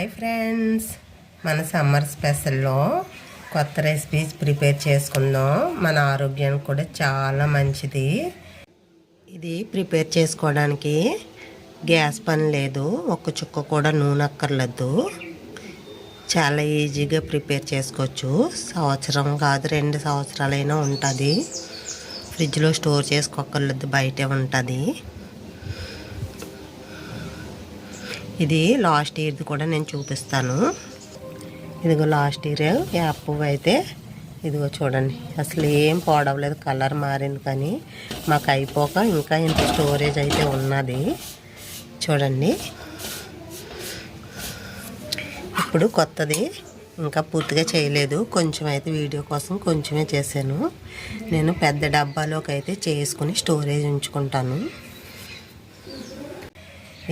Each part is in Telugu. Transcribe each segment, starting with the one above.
హాయ్ ఫ్రెండ్స్, మన సమ్మర్ స్పెషల్లో కొత్త రెసిపీస్ ప్రిపేర్ చేసుకుందాం. మన ఆరోగ్యానికి కూడా చాలా మంచిది. ఇది ప్రిపేర్ చేసుకోవడానికి గ్యాస్ పని లేదు, ఒక్క చుక్క కూడా నూనె అక్కర్లేదు. చాలా ఈజీగా ప్రిపేర్ చేసుకోవచ్చు. సంవత్సరం కాదు 2 సంవత్సరాలైనా ఉంటుంది. ఫ్రిడ్జ్లో స్టోర్ చేసుకోక్కర్లేదు, బయటే ఉంటుంది. ఇది లాస్ట్ ఇయర్ది కూడా నేను చూపిస్తాను. ఇదిగో లాస్ట్ ఇయర్ యాప్ పువ్వు అయితే ఇదిగో చూడండి, అసలు ఏం పోడవలేదు, కలర్ మారింది. కానీ మాకు అయిపోక ఇంకా ఇంత స్టోరేజ్ అయితే ఉన్నది చూడండి. ఇప్పుడు కొత్తది ఇంకా పూర్తిగా చేయలేదు, కొంచెం అయితే వీడియో కోసం కొంచెమే చేశాను. నేను పెద్ద డబ్బాలోకి అయితే చేసుకుని స్టోరేజ్ ఉంచుకుంటాను.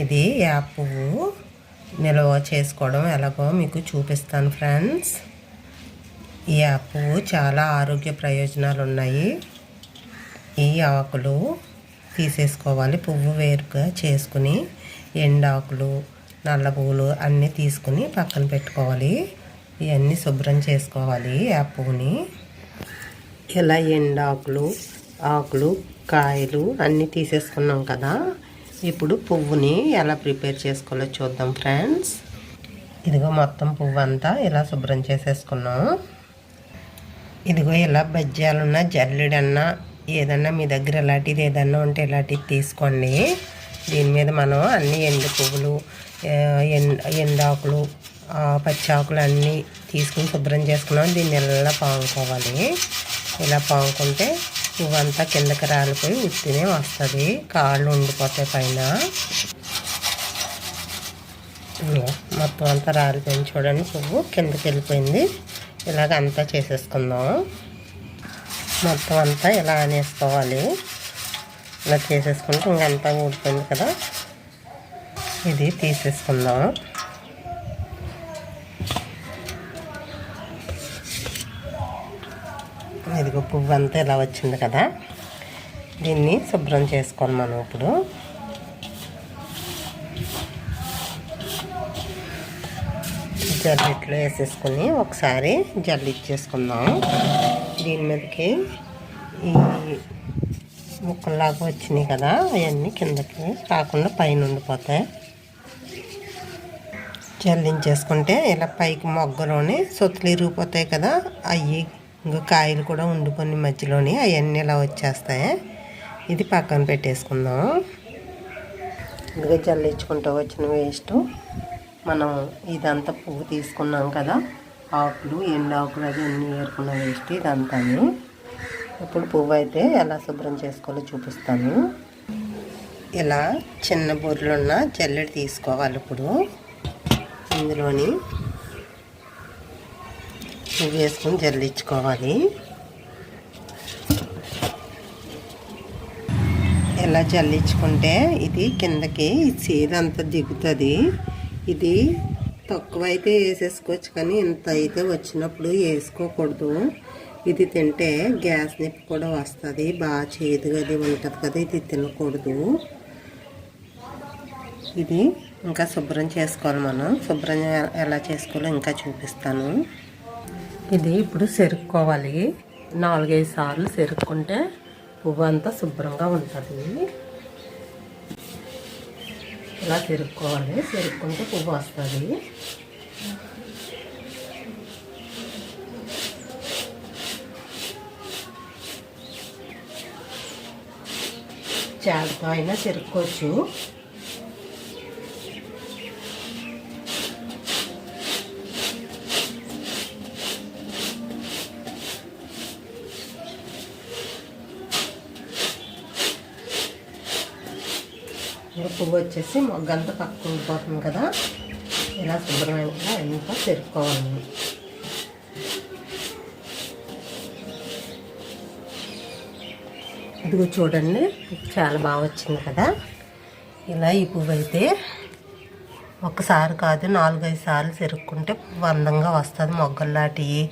ఇది యాప్ పువ్వు నిల్వ చేసుకోవడం ఎలాగో మీకు చూపిస్తాను ఫ్రెండ్స్. ఈ యాప్ పువ్వు చాలా ఆరోగ్య ప్రయోజనాలు ఉన్నాయి. ఈ ఆకులు తీసేసుకోవాలి, పువ్వు వేరుగా చేసుకుని ఎండాకులు నల్ల పువ్వులు అన్నీ తీసుకుని పక్కన పెట్టుకోవాలి. ఇవన్నీ శుభ్రం చేసుకోవాలి. యాప్ పువ్వుని ఇలా ఎండాకులు ఆకులు కాయలు అన్నీ తీసేసుకున్నాం కదా. ఇప్పుడు పువ్వుని ఎలా ప్రిపేర్ చేసుకోవాలో చూద్దాం ఫ్రెండ్స్. ఇదిగో మొత్తం పువ్వు అంతా ఇలా శుభ్రం చేసేసుకున్నాం. ఇదిగో ఇలా బజ్జాలున్నా జల్లెడన్నా ఏదన్నా మీ దగ్గర ఇలాంటిది ఏదన్నా ఉంటే ఇలాంటిది తీసుకోండి. దీని మీద మనం అన్ని ఎండు పువ్వులు ఎండాకులు పచ్చాకులు అన్నీ తీసుకుని శుభ్రం చేసుకున్నాం. దీన్ని ఇలా పాముకోవాలి. ఇలా పాముకుంటే పువ్వంతా కిందకి రాలిపోయి ఉత్తినే వస్తుంది, కాళ్ళు ఉండిపోతాయి పైన. మొత్తం అంతా రాలిపోయింది చూడండి, పువ్వు కిందకి వెళ్ళిపోయింది. ఇలాగ అంతా చేసేసుకుందాం. మొత్తం అంతా ఇలా అనేసుకోవాలి. ఇలా చేసేసుకుంటే ఇంకంతా ఊడిపోయింది కదా. ఇది తీసేసుకుందాం. ఇదిగో పువ్వు అంతా ఇలా వచ్చింది కదా. దీన్ని శుభ్రం చేసుకోవాలి మనం. ఇప్పుడు జల్లిట్లో వేసేసుకుని ఒకసారి జల్లిచ్చేసుకుందాం. దీని మీదకి ఈ ముక్కల్లాగా వచ్చినాయి కదా, అవన్నీ కిందకి రాకుండా పైన ఉండిపోతాయి. జల్లించేసుకుంటే ఇలా పైకి మొగ్గలోనే సొత్తులు ఇరిగిపోతాయి కదా, అవి ఇంకా కాయలు కూడా ఉండిపోయి మధ్యలోని అవన్నీ ఇలా వచ్చేస్తాయి. ఇది పక్కన పెట్టేసుకుందాం. ఇంకా జల్లించుకుంటూ వచ్చిన వేస్ట్ మనం ఇదంతా పువ్వు తీసుకున్నాం కదా, ఆకులు ఎండాకులు అది అన్నీ ఏరుకున్న వేస్ట్ ఇదంతా. ఇప్పుడు పువ్వు అయితే ఎలా శుభ్రం చేసుకోవాలో చూపిస్తాను. ఇలా చిన్న బొర్రెలున్న జల్లెడ తీసుకోవాలి. ఇప్పుడు ఇందులోని పువ్వు వేసుకొని జల్లించుకోవాలి. ఇలా జల్లించుకుంటే ఇది కిందకి సీద అంతా దిగుతుంది. ఇది తక్కువ అయితే వేసేసుకోవచ్చు, కానీ ఇంత అయితే వచ్చినప్పుడు వేసుకోకూడదు. ఇది తింటే గ్యాస్ నొప్పి కూడా వస్తుంది, బాగా చేదుగా అది ఉంటుంది కదా, ఇది తినకూడదు. ఇది ఇంకా శుభ్రం చేసుకోవాలి మనం. శుభ్రం ఎలా చేసుకోవాలో ఇంకా చూపిస్తాను. ఇది ఇప్పుడు సెరుక్కోవాలి. 4-5 సార్లు సెరుక్కుంటే పువ్వు అంతా శుభ్రంగా ఉంటుంది. ఇలా సెరుక్కోవాలి, సెరుక్కుంటే పువ్వు వస్తుంది. చేతితో అయినా సెరుక్కోవచ్చు. పువ్వు వచ్చేసి మొగ్గంతా పక్కకు ఉండిపోతుంది కదా, ఇలా శుభ్రమైన అంతా చెరుక్కోవాలి. ఇదిగో చూడండి, చాలా బాగా వచ్చింది కదా. ఇలా ఈ పువ్వు అయితే ఒకసారి కాదు 4-5 సార్లు చెరుక్కుంటే పువ్వు అందంగా వస్తుంది. మొగ్గల్లాంటివి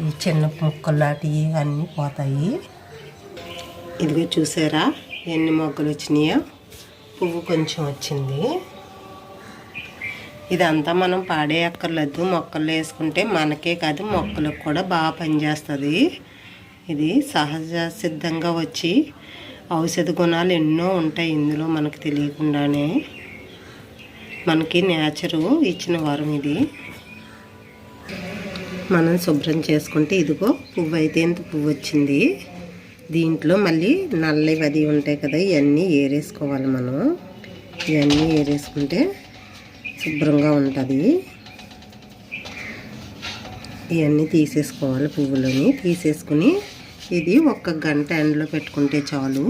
ఈ చిన్న ముక్కల్లాంటివి అన్నీ పోతాయి. ఇదిగో చూసారా ఎన్ని మొగ్గలు వచ్చినాయో. పువ్వు కొంచెం వచ్చింది. ఇదంతా మనం పాడేయక్కర్లేదు, మొక్కలు వేసుకుంటే మనకే కాదు మొక్కలకు కూడా బాగా పనిచేస్తుంది. ఇది సహజ సిద్ధంగా వచ్చి ఔషధ గుణాలు ఎన్నో ఉంటాయి ఇందులో, మనకు తెలియకుండానే మనకి నేచరు ఇచ్చిన వరం ఇది. మనం శుభ్రం చేసుకుంటే ఇదిగో పువ్వు అయితే ఇంత పువ్వు వచ్చింది. దీంట్లో మళ్ళీ నల్లవి అది ఉంటాయి కదా, ఇవన్నీ ఏరేసుకోవాలి మనం. ఇవన్నీ ఏరేసుకుంటే శుభ్రంగా ఉంటుంది. ఇవన్నీ తీసేసుకోవాలి, పువ్వులని తీసేసుకుని ఇది 1 గంట ఎండలో పెట్టుకుంటే చాలు,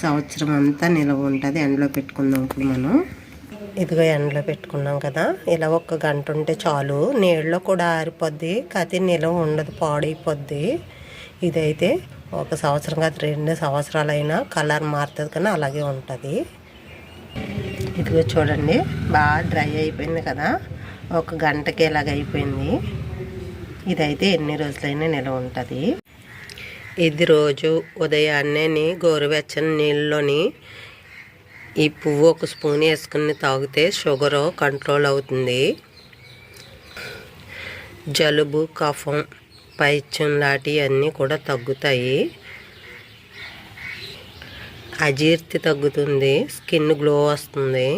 సంవత్సరం అంతా నిలవ ఉంటుంది. ఎండలో పెట్టుకుందాం ఇప్పుడు మనం. ఇదిగో ఎండలో పెట్టుకున్నాం కదా, ఇలా 1 గంట ఉంటే చాలు. నీళ్ళలో కూడా ఆరిపోద్ది, కాకపోతే నిలవ ఉండదు, పాడైపోద్ది. ఇదైతే 1 సంవత్సరం కాదు 2 సంవత్సరాలైనా కలర్ మారుతుంది కానీ అలాగే ఉంటుంది. ఇదిగో చూడండి, బాగా డ్రై అయిపోయింది కదా, 1 గంటకి ఇలాగ అయిపోయింది. ఇదైతే ఎన్ని రోజులైనా నిలవ ఉంటుంది. ఇది రోజు ఉదయాన్నే గోరువెచ్చని నీళ్ళలోని ఈ పువ్వు 1 స్పూన్ వేసుకుని తాగితే షుగర్ కంట్రోల్ అవుతుంది. జలుబు, కఫం, పైత్యం లాంటివి అన్నీ కూడా తగ్గుతాయి. అజీర్తి తగ్గుతుంది, స్కిన్ గ్లో వస్తుంది.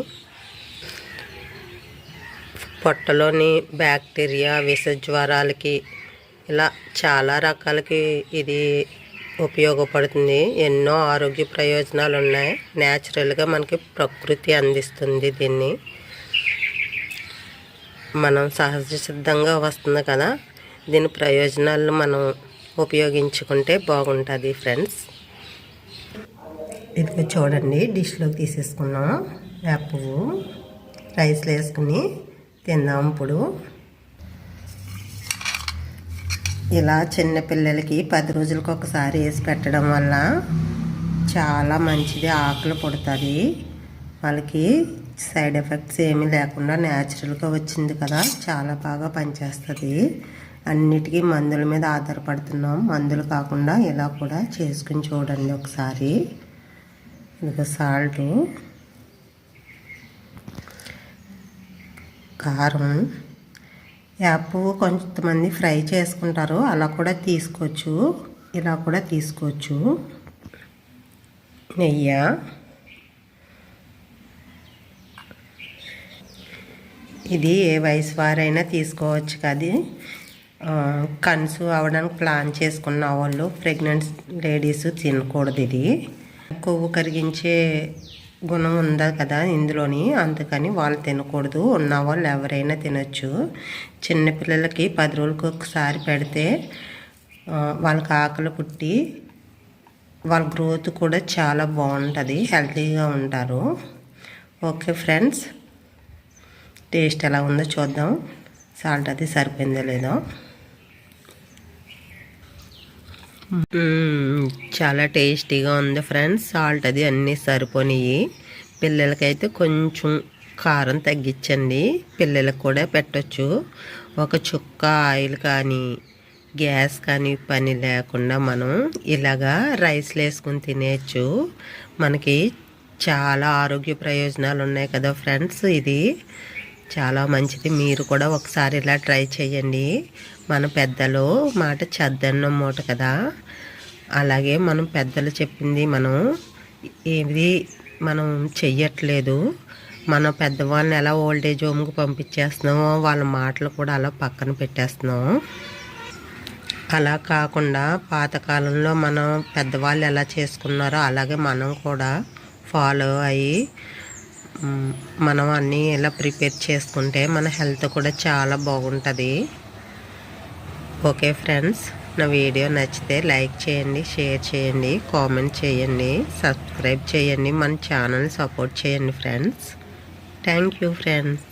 పొట్టలోని బ్యాక్టీరియా, విష జ్వరాలకి ఇలా చాలా రకాలకి ఇది ఉపయోగపడుతుంది. ఎన్నో ఆరోగ్య ప్రయోజనాలు ఉన్నాయి. న్యాచురల్గా మనకి ప్రకృతి అందిస్తుంది దీన్ని. మనం సహజ సిద్ధంగా వస్తుంది కదా, దీని ప్రయోజనాలను మనం ఉపయోగించుకుంటే బాగుంటుంది ఫ్రెండ్స్. ఇది చూడండి, డిష్లోకి తీసేసుకున్నాం. వేప పువ్వు రైస్లో వేసుకుని తిందాం ఇప్పుడు. ఇలా చిన్నపిల్లలకి 10 రోజులకు ఒకసారి వేసి పెట్టడం వల్ల చాలా మంచిది, ఆకలి పుడుతుంది వాళ్ళకి. సైడ్ ఎఫెక్ట్స్ ఏమీ లేకుండా న్యాచురల్గా వచ్చింది కదా, చాలా బాగా పనిచేస్తుంది. అన్నిటికీ మందుల మీద ఆధారపడుతున్నాం, మందులు కాకుండా ఇలా కూడా చేసుకుని చూడండి ఒకసారి. ఇదిగో సాల్టు, కారం. వేప పువ్వు కొంతమంది ఫ్రై చేసుకుంటారు, అలా కూడా తీసుకోవచ్చు, ఇలా కూడా తీసుకోవచ్చు. నెయ్యి, ఇది ఏ వయసు వారైనా తీసుకోవచ్చు. కానీ కన్సీవ్ అవ్వడానికి ప్లాన్ చేసుకున్న వాళ్ళు, ప్రెగ్నెంట్ లేడీస్ తినకూడదు. ఇది కొవ్వు కరిగించే గుణం ఉంది కదా ఇందులోని, అందుకని వాళ్ళు తినకూడదు. ఉన్నవాళ్ళు ఎవరైనా తినచ్చు. చిన్నపిల్లలకి 10 రోజులకు ఒకసారి పెడితే వాళ్ళకి ఆకలి పుట్టి వాళ్ళ గ్రోత్ కూడా చాలా బాగుంటుంది, హెల్తీగా ఉంటారు. ఓకే ఫ్రెండ్స్, టేస్ట్ ఎలా ఉందో చూద్దాం. సాల్ట్ అది సరిపోయిందో లేదో. చాలా టేస్టీగా ఉంది ఫ్రెండ్స్. సాల్ట్ అది అన్నీ సరిపోయినాయి. పిల్లలకైతే కొంచెం కారం తగ్గించండి, పిల్లలకు కూడా పెట్టచ్చు. 1 చుక్క ఆయిల్ కానీ గ్యాస్ కానీ పని లేకుండా మనం ఇలాగా రైస్లో వేసుకుని తినేయచ్చు. మనకి చాలా ఆరోగ్య ప్రయోజనాలు ఉన్నాయి కదా ఫ్రెండ్స్. ఇది చాలా మంచిది, మీరు కూడా ఒకసారి ఇలా ట్రై చేయండి. మన పెద్దలు మాట చద్దన్నం మూట కదా, అలాగే మనం పెద్దలు చెప్పింది మనం ఏది మనం చెయ్యట్లేదు. మన పెద్దవాళ్ళని ఎలా ఓల్డేజ్ హోమ్కి పంపించేస్తున్నామో వాళ్ళ మాటలు కూడా అలా పక్కన పెట్టేస్తున్నాం. అలా కాకుండా పాతకాలంలో మనం పెద్దవాళ్ళు ఎలా చేసుకున్నారో అలాగే మనం కూడా ఫాలో అయ్యి మనం అన్నీ ఇలా ప్రిపేర్ చేసుకుంటే మన హెల్త్ కూడా చాలా బాగుంటుంది. ఓకే ఫ్రెండ్స్, నా వీడియో నచ్చితే లైక్ చేయండి, షేర్ చేయండి, కామెంట్ చేయండి, సబ్స్క్రైబ్ చేయండి, మన ఛానల్ సపోర్ట్ చేయండి ఫ్రెండ్స్. Thank you friends.